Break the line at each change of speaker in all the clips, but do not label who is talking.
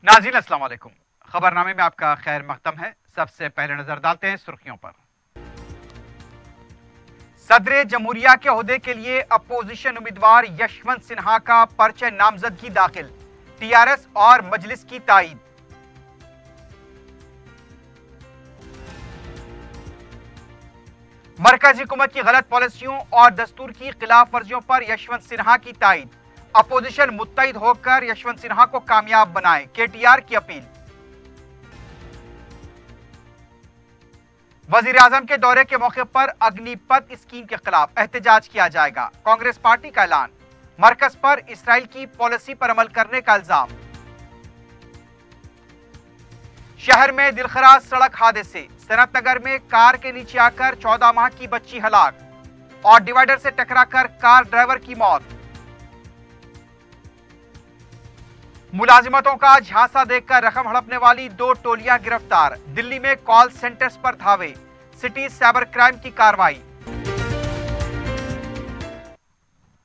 नाज़रीन अस्सलाम वालेकुम। खबरनामे में आपका खैर मकदम है। सबसे पहले नजर डालते हैं सुर्खियों पर। सदर जमहूरिया के ओहदे के लिए अपोजिशन उम्मीदवार यशवंत सिन्हा का पर्चा नामजदगी दाखिल, टीआरएस और मजलिस की ताईद। मरकजी हुकूमत की गलत पॉलिसियों और दस्तूर की खिलाफ वर्जियों पर यशवंत सिन्हा की ताईद, अपोजिशन मुत्तहिद होकर यशवंत सिन्हा को कामयाब बनाए, केटीआर की अपील। वजीर आजम के दौरे के मौके पर अग्निपथ स्कीम के खिलाफ एहतजाज किया जाएगा, कांग्रेस पार्टी का ऐलान। मरकज पर इसराइल की पॉलिसी पर अमल करने का इल्जाम। शहर में दिलखराज सड़क हादसे, सनत नगर में कार के नीचे आकर 14 माह की बच्ची हलाक और डिवाइडर से टकराकर कार ड्राइवर की मौत। मुलाजिमतों का झांसा देकर रकम हड़पने वाली 2 टोलियां गिरफ्तार, दिल्ली में कॉल सेंटर्स पर धावे, सिटी साइबर क्राइम की कार्रवाई।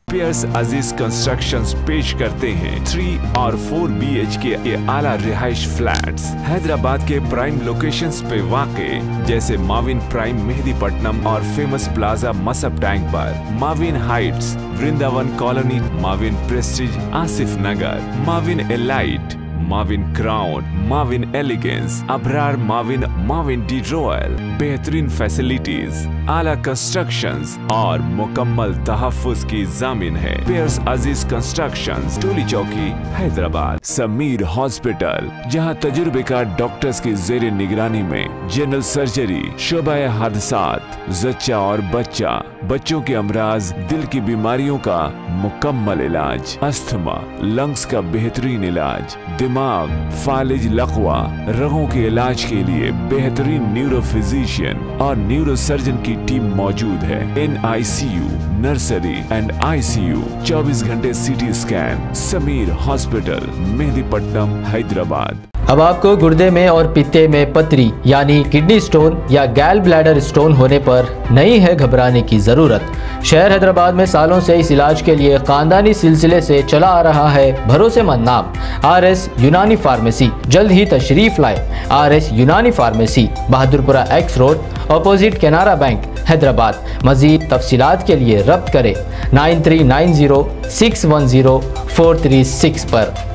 पियर्स अजीज कंस्ट्रक्शंस पेश करते हैं 3 और 4 BHK के आला रिहाइश फ्लैट्स हैदराबाद के प्राइम लोकेशंस पे वाक़े, जैसे माविन प्राइम मेहदीपट्टनम और फेमस प्लाजा मसब टैंक पर, Mavin heights Vrindavan colony, Mavin prestige Asif Nagar, Mavin elite, Mavin crown, Mavin elegance, Abrar Mavin, Mavin de royal. बेहतरीन फैसिलिटीज, आला कंस्ट्रक्शंस और मुकम्मल तहफ्फुज की जामिन है। पियर्स अजीज कंस्ट्रक्शंस, टोली चौकी, हैदराबाद। समीर हॉस्पिटल, जहां तजुर्बेकार डॉक्टर्स की जेर निगरानी में जनरल सर्जरी, शोबाए हादसात, जच्चा और बच्चा, बच्चों के अमराज, दिल की बीमारियों का मुकम्मल इलाज, अस्थमा, लंग्स का बेहतरीन इलाज, दिमाग, फालिज, लकवा, रगों के इलाज के लिए बेहतरीन न्यूरो फिजिशियन और न्यूरो सर्जन की टीम मौजूद है। NICU, नर्सरी एंड ICU, 24 घंटे CT scan. Sameer hospital, Mehdipatnam, Hyderabad.
अब आपको गुर्दे में और पित्ते में पथरी यानी किडनी स्टोन या गैल ब्लैडर स्टोन होने पर नहीं है घबराने की ज़रूरत। शहर हैदराबाद में सालों से इस इलाज के लिए खानदानी सिलसिले से चला आ रहा है भरोसेमंद नाम RS यूनानी फार्मेसी। जल्द ही तशरीफ लाए RS Unani pharmacy, Bahadurpura X road, opposite Canara bank, Hyderabad. मजीद तफसीलात के लिए रब्त करें 9390 610 436 पर।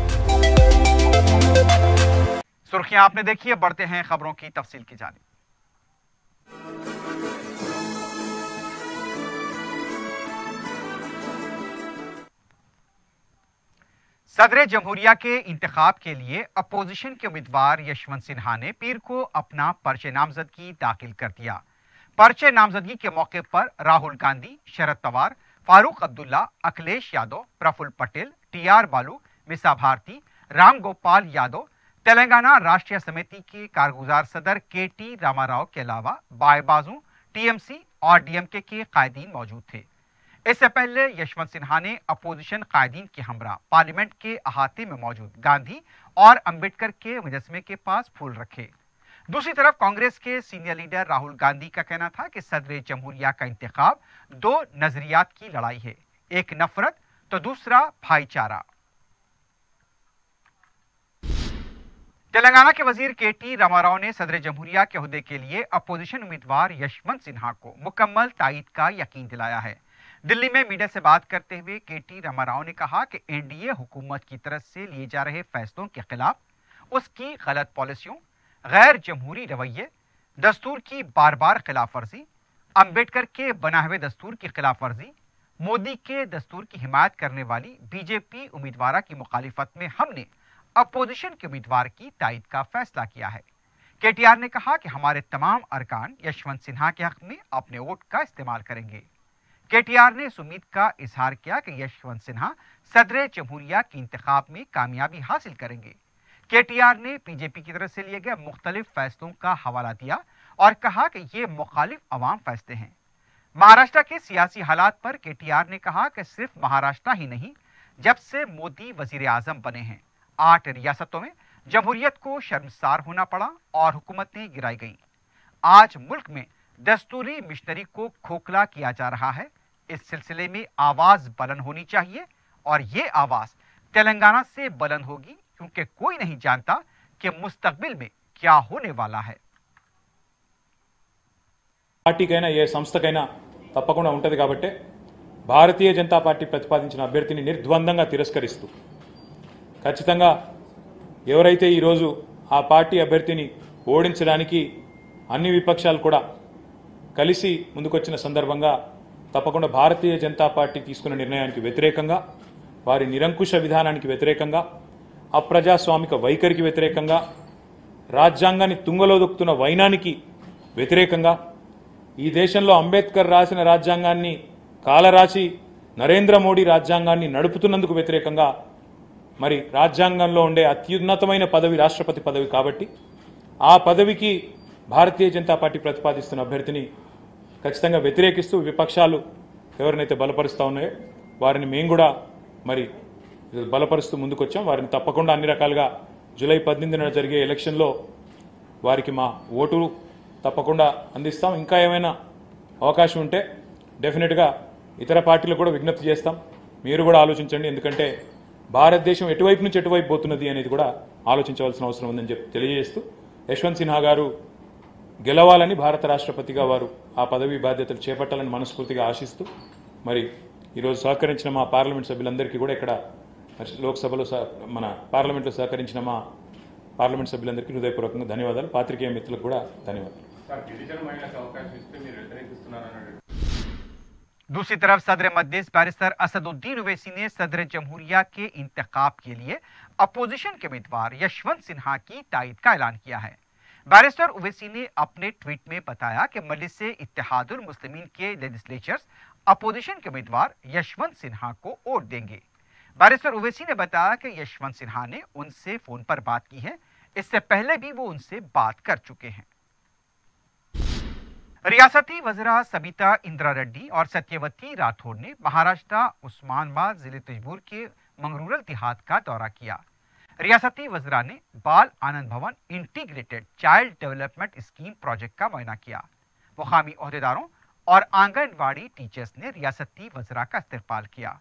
सुर्खियां आपने देखी है, बढ़ते हैं खबरों की तफसील की जानिब। सदर जमहूरिया के इंतखाब के लिए अपोजिशन के उम्मीदवार यशवंत सिन्हा ने पीर को अपना पर्चे नामजदगी दाखिल कर दिया। पर्चे नामजदगी के मौके पर राहुल गांधी, शरद पवार, फारूक अब्दुल्ला, अखिलेश यादव, प्रफुल्ल पटेल, TR बालू, मिसा भारती, राम गोपाल यादव, तेलंगाना राष्ट्रीय समिति के कारगुजार सदर KT रामाराव के अलावा बाएं बाजू TMC और DMK के कायदीन मौजूद थे। इससे पहले यशवंत सिन्हा ने अपोजिशन कायदीन के हमरा पार्लियामेंट के अहाते में मौजूद गांधी और अंबेडकर के मुजस्समे के पास फूल रखे। दूसरी तरफ कांग्रेस के सीनियर लीडर राहुल गांधी का कहना था कि सदर जमहूरिया का इंतखाब 2 नजरियात की लड़ाई है, एक नफरत तो दूसरा भाईचारा। तेलंगाना के वजीर KT रामाराव ने सदर जमहूरिया के ओहदे के लिए अपोजिशन उम्मीदवार यशवंत सिन्हा को मुकम्मल ताईद का यकीन दिलाया है। दिल्ली में मीडिया से बात करते हुए KT रामाराव ने कहा कि NDA हुकूमत की तरफ से लिए जा रहे फैसलों के खिलाफ, उसकी गलत पॉलिसियों, गैर जमहूरी रवैये, दस्तूर की बार बार खिलाफ वर्जी, अंबेडकर के बनाए हुए दस्तूर की खिलाफ वर्जी, मोदी के दस्तूर की हिमायत करने वाली BJP उम्मीदवार की मुखालिफत में हमने अपोजिशन के उम्मीदवार की ताईद का फैसला किया है। KTR ने कहा कि हमारे तमाम अरकान यशवंत सिन्हा के हक में अपने वोट का इस्तेमाल करेंगे। KTR ने इस उम्मीद का इजहार किया कि यशवंत सिन्हा सदर जमहूरिया के इंतखाब में कामयाबी हासिल करेंगे। KTR ने BJP की तरफ से लिए गए मुख्तलिफ फैसलों का हवाला दिया और कहा कि ये मुखालिफ अवाम फैसले हैं। महाराष्ट्र के सियासी हालात पर KTR ने कहा कि सिर्फ महाराष्ट्र ही नहीं, जब से मोदी वजीर आजम बने हैं 8 रियासतों में जमहूरियत को शर्मसार होना पड़ा और हुकूमतें गिराई गईं। आज मुल्क में दस्तूरी मिशनरी को खोखला किया जा रहा है। इस सिलसिले में आवाज बुलंद होनी चाहिए और ये आवाज तेलंगाना से बुलंद होगी, क्योंकि कोई नहीं जानता कि मुस्तकबिल में क्या होने वाला है।
పార్టీకైనా ఏ సంస్థకైనా తప్పకుండా ఉంటుంది కాబట్టి భారతీయ జనతా పార్టీ ప్రతిపాదించిన అభ్యర్థిని నిర్ద్వందంగా తిరస్కరిస్తూ ఖచ్చితంగా ఎవరైతే ఈరోజు ఆ పార్టీ అభ్యర్థిని ఓడించడానికి అన్ని విపక్షాలు కూడా కలిసి ముందుకొచ్చిన సందర్భంగా తప్పకుండా భారతీయ జనతా పార్టీ తీసుకున్న నిర్ణయానికి వ్యతిరేకంగా, వారి నిరంకుశ విధానానికి వ్యతిరేకంగా, అప్రజాస్వామిక వైఖరికి వ్యతిరేకంగా, రాజ్యాంగాన్ని తుంగలో దొక్కుతున్న వైనానికి వ్యతిరేకంగా, ఈ దేశంలో అంబేద్కర్ రాసిన రాజ్యాంగాన్ని కాలరాసి నరేంద్ర మోడీ రాజ్యాంగాన్ని నడుపుతున్నందుకు వ్యతిరేకంగా, మరి రాజ్యాంగంలో ఉండే అత్యున్నతమైన పదవి రాష్ట్రపతి పదవి కాబట్టి ఆ పదవికి భారతీయ జనతా పార్టీ ప్రతిపాదిస్తున్న అభ్యర్థిని ఖచ్చితంగా వ్యతిరేకిస్తూ విపక్షాలు ఎవరినైతే బలపరుస్తూ ఉన్నాయో వారిని మేము కూడా మరి బలపరుస్తూ ముందుకొచ్చాం. వారిని తప్పకుండా అన్ని రకాలుగా జూలై 18న జరిగే ఎలక్షన్లో వారికి మా ఓటు తప్పకుండా అందిస్తాం. ఇంకా ఏమైనా అవకాశం ఉంటే డెఫినెట్గా ఇతర పార్టీలు కూడా విజ్ఞప్తి చేస్తాం. మీరు కూడా ఆలోచించండి, ఎందుకంటే భారతదేశం ఎటువైపు నుంచి ఎటువైపు పోతున్నది అనేది కూడా ఆలోచించవలసిన అవసరం ఉందని చెప్పి తెలియజేస్తూ యశ్వంత్ సిన్హా గారు గెలవాలని, భారత రాష్ట్రపతిగా వారు ఆ పదవి బాధ్యతలు చేపట్టాలని మనస్ఫూర్తిగా ఆశిస్తూ మరి ఈరోజు సహకరించిన మా పార్లమెంట్ సభ్యులందరికీ కూడా ఇక్కడ లోక్సభలో మన పార్లమెంట్లో సహకరించిన మా పార్లమెంట్ సభ్యులందరికీ హృదయపూర్వకంగా ధన్యవాదాలు. పాత్రికేయ మిత్రులకు కూడా ధన్యవాదాలు.
दूसरी तरफ सदर मजलिस बैरिस्टर असदुद्दीन ओवैसी ने सदर जमहूरिया के इंतखाब के लिए अपोजिशन के उम्मीदवार यशवंत सिन्हा की तायद का ऐलान किया है। बैरिस्टर ओवैसी ने अपने ट्वीट में बताया कि मजलिस इत्तेहादुल मुस्लिमीन के लेजिस्लेचर्स अपोजिशन के उम्मीदवार यशवंत सिन्हा को वोट देंगे। बैरिस्टर ओवैसी ने बताया कि यशवंत सिन्हा ने उनसे फोन पर बात की है, इससे पहले भी वो उनसे बात कर चुके हैं। रियासती वज़रा सबिता इंदिरा रेड्डी और सत्यवती राठौर ने महाराष्ट्र उस्मानाबाद जिले तंजौर के मंगरूल देहात का दौरा किया। रियासती वज़रा ने बाल आनंद भवन integrated child development scheme project का मुआयना किया। मुकामी ओहदेदारों और आंगनवाड़ी टीचर्स ने रियासती वज़रा का इस्तकबाल किया।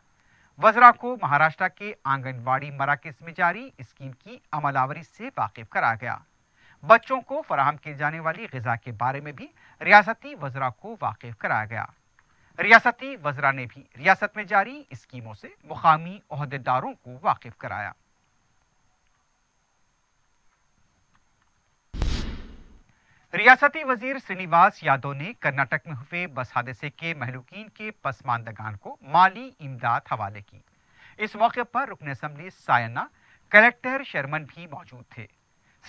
वज़रा को महाराष्ट्र के आंगनवाड़ी मराकज़ में जारी स्कीम की अमलावरी से वाकिफ कराया गया। बच्चों को फराहम की जाने वाली ग़िज़ा के बारे में भी रियासती वज़रा को वाकिफ कराया गया। रियासती वज़रा ने भी रियासत में जारी स्कीमों से मुकामी ओहदेदारों को वाकिफ कराया। रियासती वजीर श्रीनिवास यादव ने कर्नाटक में हुए बस हादसे के महलूकीन के पसमानदगान को माली इमदाद हवाले की। इस मौके पर रुकन असम्बली सायना कलेक्टर शर्मन भी मौजूद थे।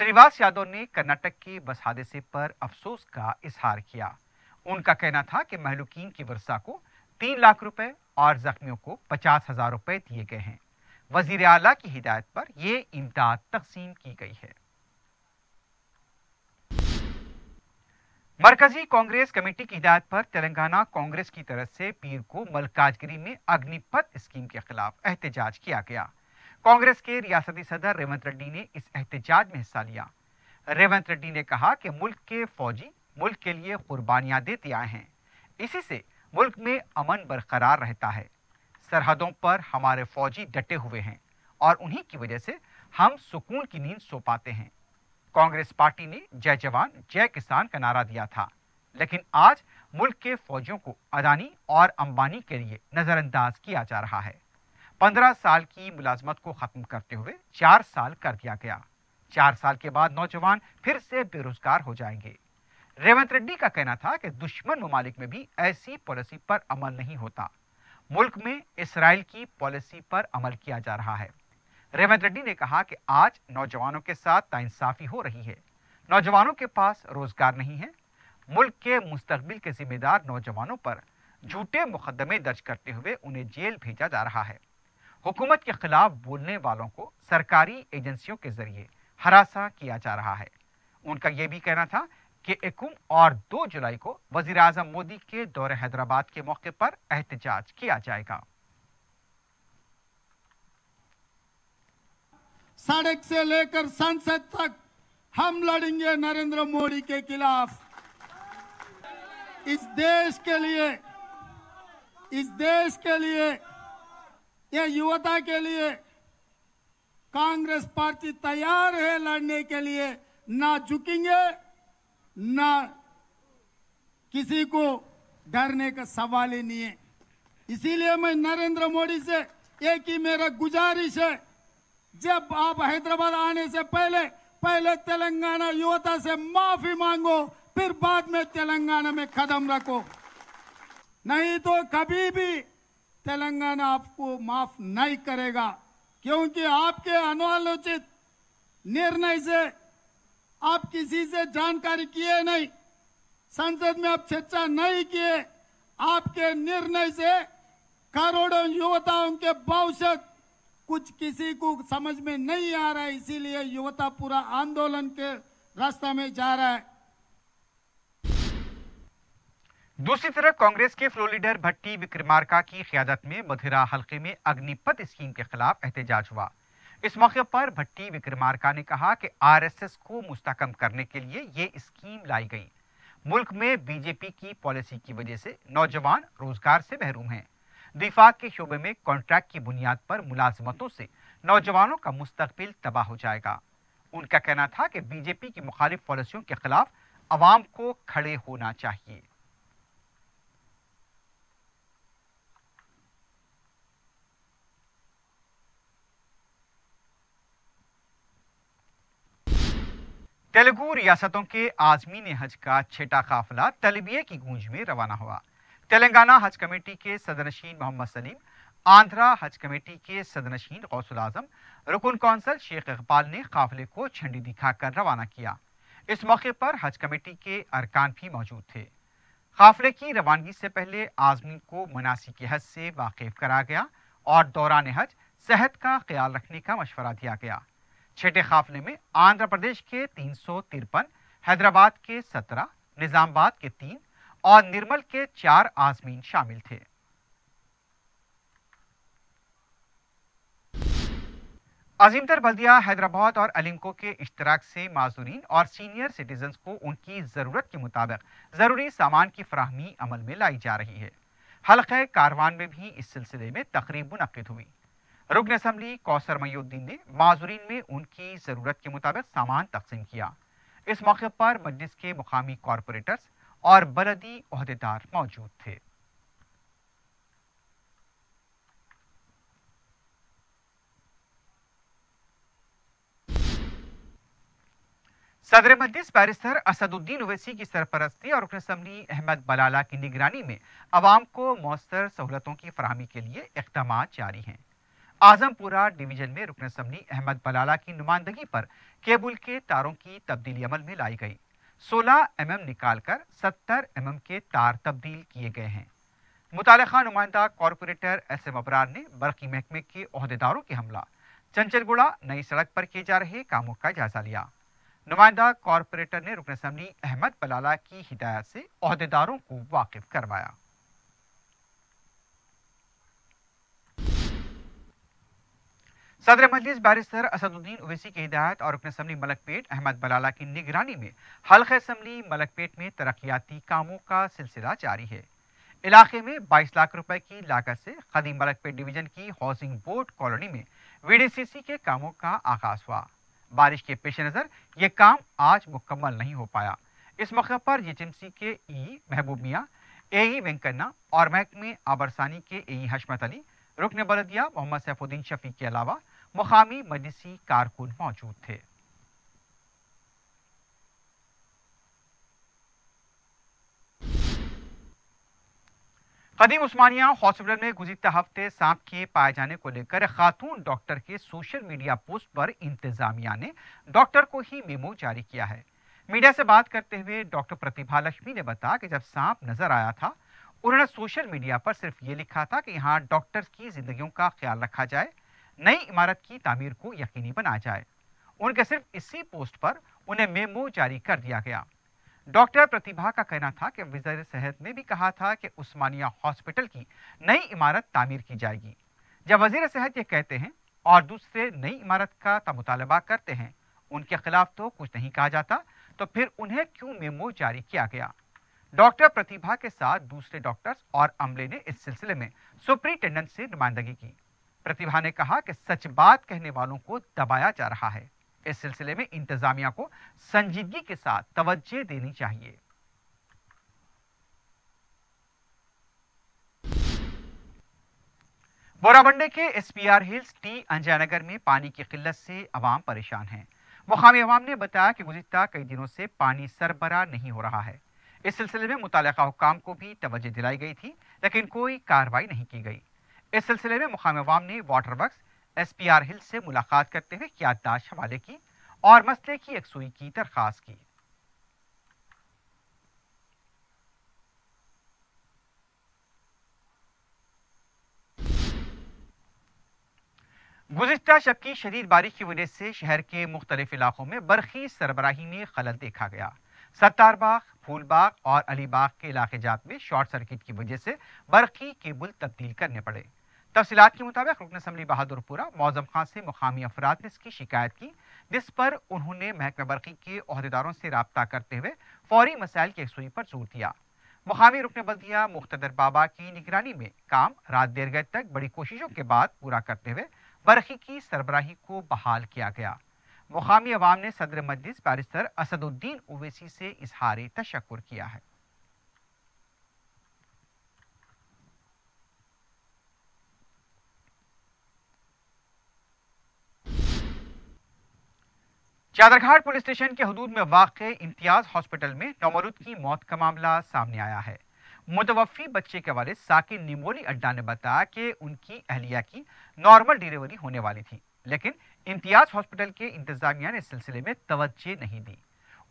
श्रीनिवास यादव ने कर्नाटक के बस हादसे पर अफसोस का इजहार किया। उनका कहना था कि महलूकीन की वर्षा को 3 लाख रुपए और जख्मियों को 50,000 रुपए दिए गए हैं। वजीर आला की हिदायत पर यह इमदाद तकसीम की गई है। मरकजी कांग्रेस कमेटी की हिदायत पर तेलंगाना कांग्रेस की तरफ से पीर को मलकाजगिरी में अग्निपथ स्कीम के खिलाफ एहतजाज किया गया। कांग्रेस के रियासती सदर रेवंत रेड्डी ने इस एहतजाज में हिस्सा लिया। रेवंत रेड्डी ने कहा कि मुल्क के फौजी मुल्क के लिए कुर्बानियां देते आए हैं, इसी से मुल्क में अमन बरकरार रहता है। सरहदों पर हमारे फौजी डटे हुए हैं और उन्हीं की वजह से हम सुकून की नींद सो पाते हैं। कांग्रेस पार्टी ने जय जवान जय किसान का नारा दिया था, लेकिन आज मुल्क के फौजियों को अदानी और अंबानी के लिए नजरअंदाज किया जा रहा है। 15 साल की मुलाजमत को खत्म करते हुए 4 साल कर दिया गया। 4 साल के बाद नौजवान फिर से बेरोजगार हो जाएंगे। रेवंत रेड्डी का कहना था कि दुश्मन ममालिक में भी ऐसी पॉलिसी पर अमल नहीं होता। मुल्क में इसराइल की पॉलिसी पर अमल किया जा रहा है। रेवंत रेड्डी ने कहा कि आज नौजवानों के साथ नाइंसाफी हो रही है। नौजवानों के पास रोजगार नहीं है। मुल्क के मुस्तकबिल के जिम्मेदार नौजवानों पर झूठे मुकदमे दर्ज करते हुए उन्हें जेल भेजा जा रहा है। हुकूमत के खिलाफ बोलने वालों को सरकारी एजेंसियों के जरिए हरासा किया जा रहा है। उनका यह भी कहना था कि 1 और 2 जुलाई को वजीर आजम मोदी के दौरे हैदराबाद के मौके पर एहतजाज किया जाएगा।
सड़क से लेकर संसद तक हम लड़ेंगे नरेंद्र मोदी के खिलाफ। इस देश के लिए, ये युवता के लिए कांग्रेस पार्टी तैयार है लड़ने के लिए, ना झुकेंगे, ना किसी को डरने का सवाल ही नहीं है। इसीलिए मैं नरेंद्र मोदी से एक ही मेरा गुजारिश है, जब आप हैदराबाद आने से पहले तेलंगाना युवता से माफी मांगो, फिर बाद में तेलंगाना में कदम रखो, नहीं तो कभी भी तेलंगाना आपको माफ नहीं करेगा। क्योंकि आपके अनालोचित निर्णय से आप किसी से जानकारी किए नहीं, संसद में आप चर्चा नहीं किए, आपके निर्णय से करोड़ों युवताओं के भविष्य कुछ किसी को समझ में नहीं आ रहा है। इसीलिए युवता पूरा आंदोलन के रास्ते में जा रहा है।
दूसरी तरफ कांग्रेस के फ्लोर लीडर भट्टी विक्रमार्का की क़यादत में मधिरा हलके में अग्निपथ स्कीम के खिलाफ एहतजाज हुआ। इस मौके पर भट्टी विक्रमार्का ने कहा कि आरएसएस को मुस्तहकम करने के लिए ये स्कीम लाई गई। मुल्क में बीजेपी की पॉलिसी की वजह से नौजवान रोजगार से महरूम हैं। दिफा के शोबे में कॉन्ट्रैक्ट की बुनियाद पर मुलाजमतों से नौजवानों का मुस्तकबिल तबाह हो जाएगा। उनका कहना था कि बीजेपी की मुखालिफ पॉलिसियों के खिलाफ अवाम को खड़े होना चाहिए। तेलुगु रियासतों के आज़मीन हज का छठा काफिला तलबिये की गूंज में रवाना हुआ। तेलंगाना हज कमेटी के सदरनशीन मोहम्मद सलीम, आंध्रा हज कमेटी के सदरनशीन गौसुल आजम, रुकन कौंसल शेख इकबाल ने काफिले को झंडी दिखाकर रवाना किया। इस मौके पर हज कमेटी के अरकान भी मौजूद थे। काफिले की रवानगी से पहले आज़मीन को मनासिक हज से वाकिफ करा गया और दौरान हज सेहत का ख्याल रखने का मशवरा दिया गया। छठे काफिले में आंध्र प्रदेश के 353, हैदराबाद के 17, निजामाबाद के 3 और निर्मल के 4 आज़मीन शामिल थे। अजीमतर बल्दिया हैदराबाद और अलिंको के इश्तराक से माजूरीन और सीनियर सिटीजन्स को उनकी ज़रूरत के मुताबिक ज़रूरी सामान की फराहमी अमल में लाई जा रही है। हल्क़े कारवान में भी इस सिलसिले में तकरीब मुनक्किद हुई। रुकन असम्बली कौसर मयूद्दीन ने माजूरीन में उनकी ज़रूरत के मुताबिक सामान तकसीम किया। इस मौके पर मजलिस के मुकामी कॉरपोरेटर्स और बलदी ओहदेदार मौजूद थे। सदर मजलिस बैरिस्टर असदुद्दीन ओवैसी की सरपरस्ती और रुकन असम्बली अहमद बलाला की निगरानी में अवाम को मौसर सहूलतों की फराहमी के लिए इक़दाम जारी हैं। आजमपुरा डिवीजन में रुकन असम्बली अहमद बलाला की नुमाइंदगी पर केबल के तारों की तब्दीली अमल में लाई गई। 16 mm निकालकर 70 mm के तार तब्दील किए गए हैं। मुतालिका नुमाइंदा कॉरपोरेटर SM अबरार ने बरकी महकमे के ओहदेदारों के हमला चंचलगुड़ा नई सड़क पर किए जा रहे कामों का जायजा लिया। नुमाइंदा कॉरपोरेटर ने रुकन असम्बली अहमद बलाला की हिदायत से ओहदेदारों को वाकिफ करवाया। सदर मजलिस बैरिस्टर असदुद्दीन ओवैसी की हिदायत और रुकन असम्बली मलकपेट अहमद बलाला की निगरानी में हल्क़े असम्बली मलकपेट में तरक्याती कामों का सिलसिला जारी है। इलाके में 22 लाख रुपए की लागत से कदीम मलकपेट डिवीजन की हाउसिंग बोर्ड कॉलोनी में VDCC के कामों का आगाज हुआ। बारिश के पेश नज़र ये काम आज मुकम्मल नहीं हो पाया। इस मौके पर GHMC के EE महबूब मियाँ, AE वेंकन्ना और महकमे आबरसानी के AE हशमत अली, रुकन बलदिया मोहम्मद सैफुद्दीन शफी के अलावा मुकामी मजलिसी कारकुन मौजूद थे। कदीम उस्मानिया हॉस्पिटल में गुज़िश्ता हफ्ते सांप के पाए जाने को लेकर खातून डॉक्टर के सोशल मीडिया पोस्ट पर इंतजामिया ने डॉक्टर को ही मेमो जारी किया है। मीडिया से बात करते हुए डॉक्टर प्रतिभा लक्ष्मी ने बताया कि जब सांप नजर आया था, उन्होंने सोशल मीडिया पर सिर्फ ये लिखा था कि यहाँ डॉक्टर्स की जिंदगियों का ख्याल रखा जाए, नई इमारत की तामीर को यकीनी बनाया जाए। उनके सिर्फ इसी पोस्ट पर उन्हें मेमो जारी कर दिया गया। डॉक्टर प्रतिभा का कहना था कि वज़ीर सेहत ने भी कहा था कि उस्मानिया हॉस्पिटल की नई इमारत तामीर की जाएगी। जब वज़ीर सेहत ये कहते हैं और दूसरे नई इमारत का मुतालबा करते हैं, उनके खिलाफ तो कुछ नहीं कहा जाता, तो फिर उन्हें क्यों मेमो जारी किया गया? डॉक्टर प्रतिभा के साथ दूसरे डॉक्टर्स और अमले ने इस सिलसिले में सुपरिटेंडेंट से नुमाइंदगी की। प्रतिभा ने कहा कि सच बात कहने वालों को दबाया जा रहा है। इस सिलसिले में इंतजामिया को संजीदगी के साथ तवज्जो देनी चाहिए। बोराबंडे के एसपीआर हिल्स टी अंजयनगर में पानी की किल्लत से अवाम परेशान है। मुकामी अवाम ने बताया कि गुज़िश्ता कई दिनों से पानी सरबराह नहीं हो रहा है। इस सिलसिले में मुतालिका हुक्काम को भी तवज्जो दिलाई गई थी, लेकिन कोई कार्रवाई नहीं की गई। इस सिलसिले में मुकामी अवाम ने वाटर वर्क्स एसपीआर हिल्स से मुलाकात करते हुए याददाश्त हवाले की और मसले की यकसुई की दरख्वास्त की। गुज़िश्ता शब की शदीद बारिश की वजह से शहर के मुख्तलिफ इलाकों में बरखी सरबराही में खलल देखा गया। सत्तार बाग, फूलबाग और अलीबाग के इलाके जात में शॉर्ट सर्किट की वजह से बरखी केबल तब्दील करने पड़े। तफसीलात के मुताबिक रुकन असम्बली बहादुरपुरा मौजम खान से मुकामी अफराद ने इसकी शिकायत की, जिस पर उन्होंने महकमा बरखी के ओहदेदारों से राब्ता करते हुए फौरी मसाइल की यकसुई पर जोर दिया। मुकामी रुकन बल्दिया मुख्तदर बाबा की निगरानी में काम रात देर गए तक बड़ी कोशिशों के बाद पूरा करते हुए बरखी की सरबराही को बहाल किया गया। मुकामी अवाम ने सदर मजलिस बैरिस्टर असदुद्दीन ओवैसी से इजहार तशक्कुर किया है। चादरघाट पुलिस स्टेशन के हदूद में वाक़े इम्तियाज हॉस्पिटल में नौमरूद की मौत का मामला सामने आया है। मुतवफ़ी बच्चे के वालिद साकिन निमोली अड्डा ने बताया कि उनकी अहलिया की नॉर्मल डिलीवरी होने वाली थी, लेकिन इम्तियाज हॉस्पिटल के इंतजामिया ने इस सिलसिले में तवज्जो नहीं दी।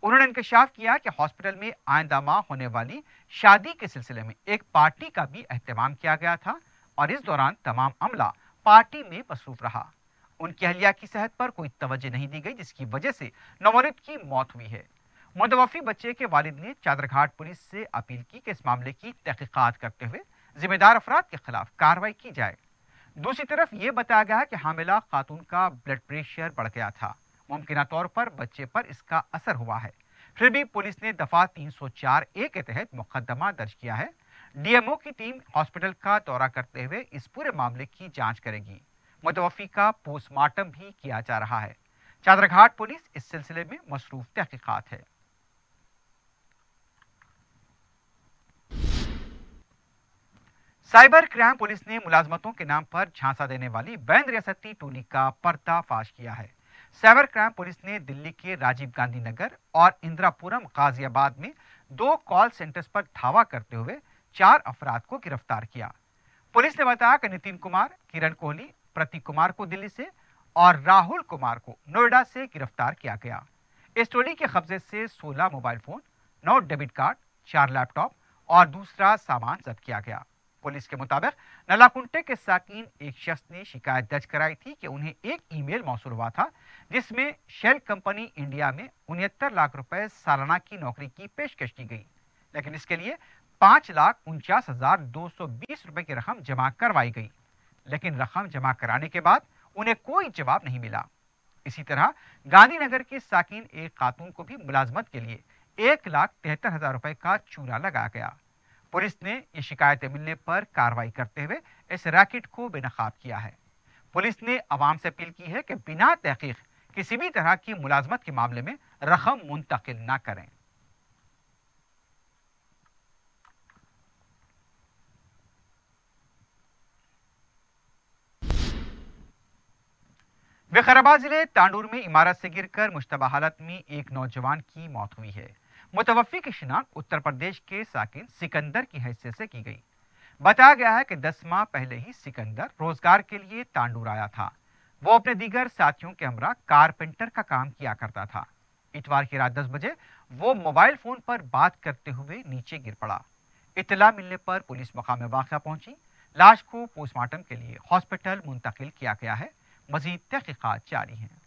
उन्होंने इंकशाफ किया कि हॉस्पिटल में आइंदा माह होने वाली शादी के सिलसिले में एक पार्टी का भी एहतमाम किया गया था और इस दौरान तमाम अमला पार्टी में मसरूफ रहा। उनकी अहलिया की सेहत पर कोई तवज्जो नहीं दी गई, जिसकी वजह से नौमरूद की मौत हुई है। मुतवफ़ी बच्चे के वालिद ने चादरघाट पुलिस से अपील की कि इस मामले की तहकीकात करते हुए जिम्मेदार अफराद के खिलाफ कार्रवाई की जाए। दूसरी तरफ ये बताया गया कि हामिला खातून का ब्लड प्रेशर बढ़ गया था, मुमकिन तौर पर बच्चे पर इसका असर हुआ है। फिर भी पुलिस ने दफा 304A के तहत मुकदमा दर्ज किया है। डीएमओ की टीम हॉस्पिटल का दौरा करते हुए इस पूरे मामले की जांच करेगी। मुतवफ़ी का पोस्टमार्टम भी किया जा रहा है। चादरघाट पुलिस इस सिलसिले में मसरूफ तहकीकात है। साइबर क्राइम पुलिस ने मुलाजमतों के नाम पर झांसा देने वाली बैन रियासती टोली का पर्दाफाश किया है। साइबर क्राइम पुलिस ने दिल्ली के राजीव गांधी नगर और इंदिरापुरम गाजियाबाद में 2 कॉल सेंटर्स पर धावा करते हुए 4 अफराद को गिरफ्तार किया। पुलिस ने बताया कि नितिन कुमार, किरण कोहली, प्रतीक कुमार को दिल्ली से और राहुल कुमार को नोएडा से गिरफ्तार किया गया। इस टोली के कब्जे से 16 mobile phone, 9 debit card, 4 laptop और दूसरा सामान जब्त किया गया। पुलिस के मुताबिक नलाकुंटे के साकिन एक शख्स ने शिकायत दर्ज कराई थी कि उन्हें एक ईमेल मौसूल हुआ था जिसमें शेल कंपनी इंडिया में 69 लाख रुपए सालाना की नौकरी की पेशकश की गई, लेकिन इसके लिए 5,49,220 रुपए की रकम जमा करवाई गई, लेकिन रकम जमा कराने के बाद उन्हें कोई जवाब नहीं मिला। इसी तरह गांधीनगर के साकिन एक खातून को भी मुलाजमत के लिए 1,73,000 रुपए का चूना लगाया गया। पुलिस ने ये शिकायतें मिलने पर कार्रवाई करते हुए इस रैकेट को बेनकाब किया है। पुलिस ने आवाम से अपील की है कि बिना तहकीक किसी भी तरह की मुलाजमत के मामले में रकम मुंतकिल न करें। विकाराबाद जिले तांडूर में इमारत से गिरकर मुश्तबा हालत में एक नौजवान की मौत हुई है। मुतवफ़ी की शिनाख्त उत्तर प्रदेश के साकिन सिकंदर की हैसियत से की गई। बताया गया है कि 10 माह पहले ही सिकंदर रोजगार के लिए तांडूर आया था। वो अपने दीगर साथियों के हमरा कारपेंटर का काम किया करता था। इतवार की रात 10 बजे वो मोबाइल फोन पर बात करते हुए नीचे गिर पड़ा। इत्तला मिलने पर पुलिस मकाम वाक़या पहुंची। लाश को पोस्टमार्टम के लिए हॉस्पिटल मुंतकिल किया गया है। मजीद तहकीकात जारी हैं।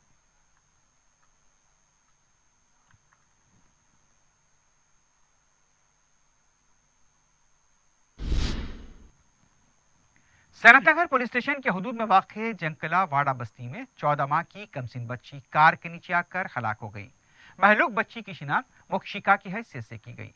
सनतनगर पुलिस स्टेशन के हदूद में वाक़े जंकला वाड़ा बस्ती में 14 माह की कमसिन बच्ची कार के नीचे आकर हलाक हो गई। महलूक बच्ची की शिनाख्त मुक्षिका की हैसियत से की गई।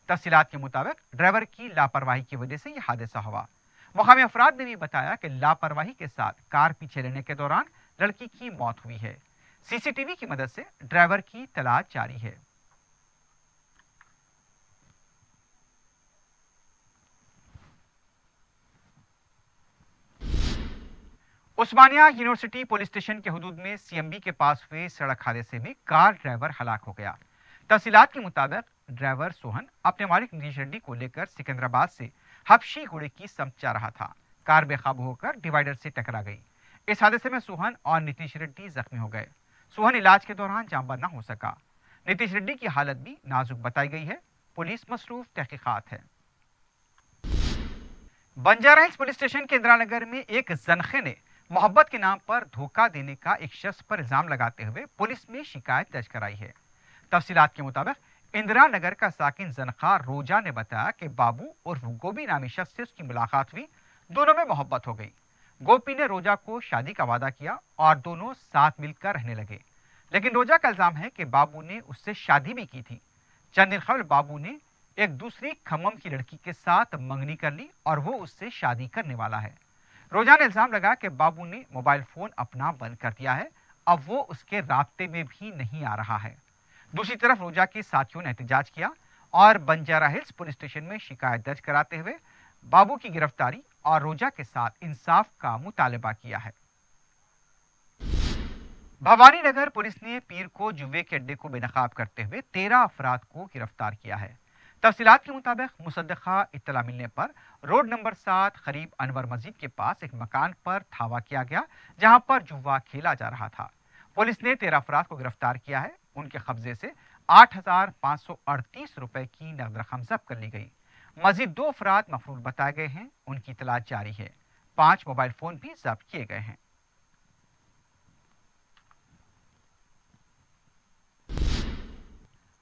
तफसीलात के मुताबिक ड्राइवर की लापरवाही की वजह से यह हादसा हुआ। मुकामी अफराद ने भी बताया कि लापरवाही के साथ कार पीछे लेने के दौरान लड़की की मौत हुई है। सीसीटीवी की मदद से ड्राइवर की तलाश जारी है। उस्मानिया यूनिवर्सिटी पुलिस स्टेशन के हुदूद में सीएमबी के पास हुए सड़क हादसे में कार ड्राइवर हलाक हो गया। तफसीलात के मुताबिक ड्राइवर सोहन अपने मालिक नीतीश रेड्डी को लेकर सिकंदराबाद से हबशी घोड़े की समत जा रहा था। कार बेकाबू होकर डिवाइडर से टकरा गई। इस हादसे में सोहन और नीतीश रेड्डी जख्मी हो गए। सोहन इलाज के दौरान जांबाज न हो सका। नीतीश रेड्डी की हालत भी नाजुक बताई गई है। पुलिस मसरूफ तहकीकात है। बंजारा हिल्स पुलिस स्टेशन के इंदिरा नगर में एक जनखे ने मोहब्बत के नाम पर धोखा देने का एक शख्स पर इल्जाम लगाते हुए पुलिस में शिकायत दर्ज कराई है। तफसीलात के मुताबिक इंदिरा नगर का साकिन जनखा रोजा ने बताया कि बाबू और गोपी नामी शख्स से उसकी मुलाकात हुई। दोनों में मोहब्बत हो गई। गोपी ने रोजा को शादी का वादा किया और दोनों साथ मिलकर रहने लगे, लेकिन रोजा का इल्जाम है कि बाबू ने उससे शादी भी की थी। चंद दिन कबल बाबू ने एक दूसरी खम्मम की लड़की के साथ मंगनी कर ली और वो उससे शादी करने वाला है। रोजा ने इल्जाम लगाया कि बाबू ने मोबाइल फोन अपना बंद कर दिया है, अब वो उसके राब्ते में भी नहीं आ रहा है। दूसरी तरफ रोजा के साथियों ने एहतजाज किया और बंजारा हिल्स पुलिस स्टेशन में शिकायत दर्ज कराते हुए बाबू की गिरफ्तारी और रोजा के साथ इंसाफ का मुतालबा किया है। भवानी नगर पुलिस ने पीर को जुए के अड्डे को बेनकाब करते हुए 13 अफराद को गिरफ्तार किया है। तफसीलात के मुताबिक मुसद्दक़ा इत्तला मिलने पर रोड नंबर 7 करीब अनवर मस्जिद के पास एक मकान पर धावा किया गया, जहां पर जुआ खेला जा रहा था। पुलिस ने 13 अफराद को गिरफ्तार किया है। उनके कब्जे से 8,538 रुपए की नकद रकम जब्त कर ली गई। मजीद 2 अफराद मफरूर बताए गए हैं, उनकी तलाश जारी है। 5 मोबाइल फोन भी जब्त किए गए हैं।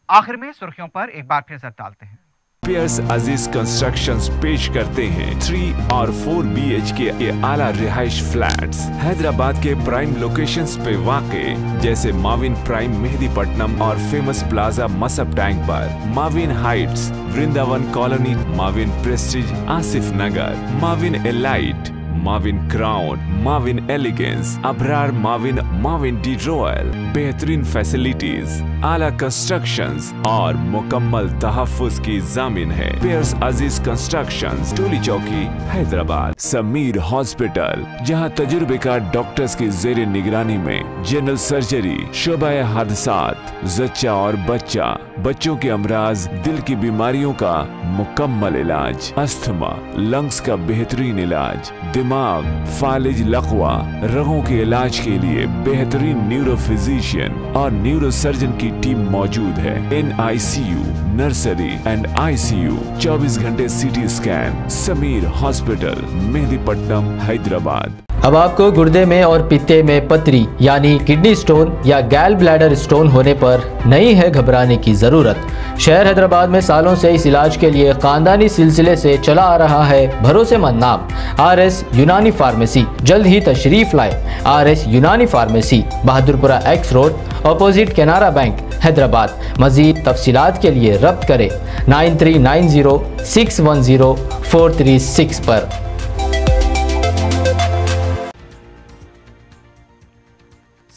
आखिर में सुर्खियों पर एक बार फिर नजर डालते हैं।
पियर्स अजीज कंस्ट्रक्शंस पेश करते हैं 3 और 4 BHK के आला रिहाइश फ्लैट्स हैदराबाद के प्राइम लोकेशंस पे वाक़े, जैसे माविन प्राइम मेहदीपट्टनम और फेमस प्लाजा मसब टैंक पर, Mavin heights Vrindavan colony, Mavin prestige Asif Nagar, Mavin elite, Mavin crown, Mavin elegance, Abrar Mavin, Mavin de royal. बेहतरीन फैसिलिटीज, आला कंस्ट्रक्शंस और मुकम्मल तहफ्फुज की जामिन है। पियर्स अजीज कंस्ट्रक्शंस, टोली चौकी, हैदराबाद। समीर हॉस्पिटल, जहां तजुर्बेकार डॉक्टर्स की जेर निगरानी में जनरल सर्जरी, शोबा हादसात, जच्चा और बच्चा, बच्चों के अमराज, दिल की बीमारियों का मुकम्मल इलाज, अस्थमा, लंग्स का बेहतरीन इलाज, दिमाग, फालिज, लकवा, रगों के इलाज के लिए बेहतरीन न्यूरो फिजिशियन और न्यूरो सर्जन की टीम मौजूद है। NICU, नर्सरी एंड ICU, 24 घंटे CT scan. Sameer hospital, Mehdipatnam, Hyderabad.
अब आपको गुर्दे में और पित्ते में पथरी यानी किडनी स्टोन या गैल ब्लैडर स्टोन होने पर नहीं है घबराने की ज़रूरत। शहर हैदराबाद में सालों से इस इलाज के लिए खानदानी सिलसिले से चला आ रहा है भरोसेमंद नाम RS यूनानी फार्मेसी। जल्द ही तशरीफ लाए। RS Unani pharmacy, Bahadurpura X road, opposite Canara bank, Hyderabad. मजीद तफसीलात के लिए रब्त करें 9390610436 पर।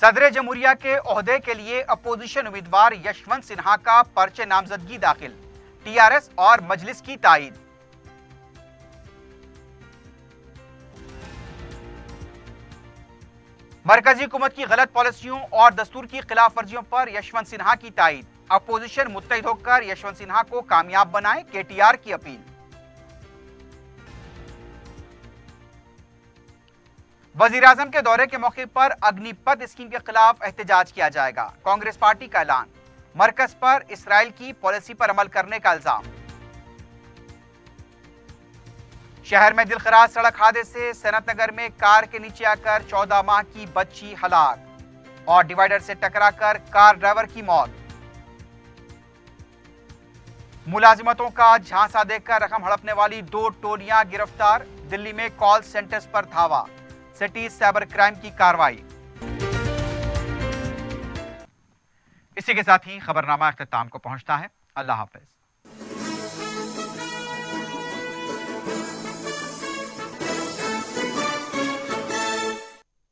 सदर जमहूरिया के ओहदे के लिए अपोजिशन उम्मीदवार यशवंत सिन्हा का पर्चे नामजदगी दाखिल, TRS और मजलिस की तायीद। मरकजी हुकूमत की गलत पॉलिसियों और दस्तूर की खिलाफ वर्जियों पर यशवंत सिन्हा की तायीद। अपोजिशन मुत्तहिद होकर यशवंत सिन्हा को कामयाब बनाए, KTR की अपील। वजीर आजम के दौरे के मौके पर अग्निपथ स्कीम के खिलाफ एहतजाज किया जाएगा, कांग्रेस पार्टी का ऐलान। मरकज पर इसराइल की पॉलिसी पर अमल करने का इल्जाम। शहर में दिलखराज सड़क हादसे, सनत नगर में कार के नीचे आकर 14 माह की बच्ची हलाक और डिवाइडर से टकराकर कार ड्राइवर की मौत। मुलाजिमतों का झांसा देकर रकम हड़पने वाली 2 टोलियां गिरफ्तार, दिल्ली में कॉल सेंटर्स पर धावा, सिटी साइबर क्राइम की कार्रवाई। इसी के साथ ही खबरनामा अख्ताम को पहुंचता है। अल्लाह हाफिज।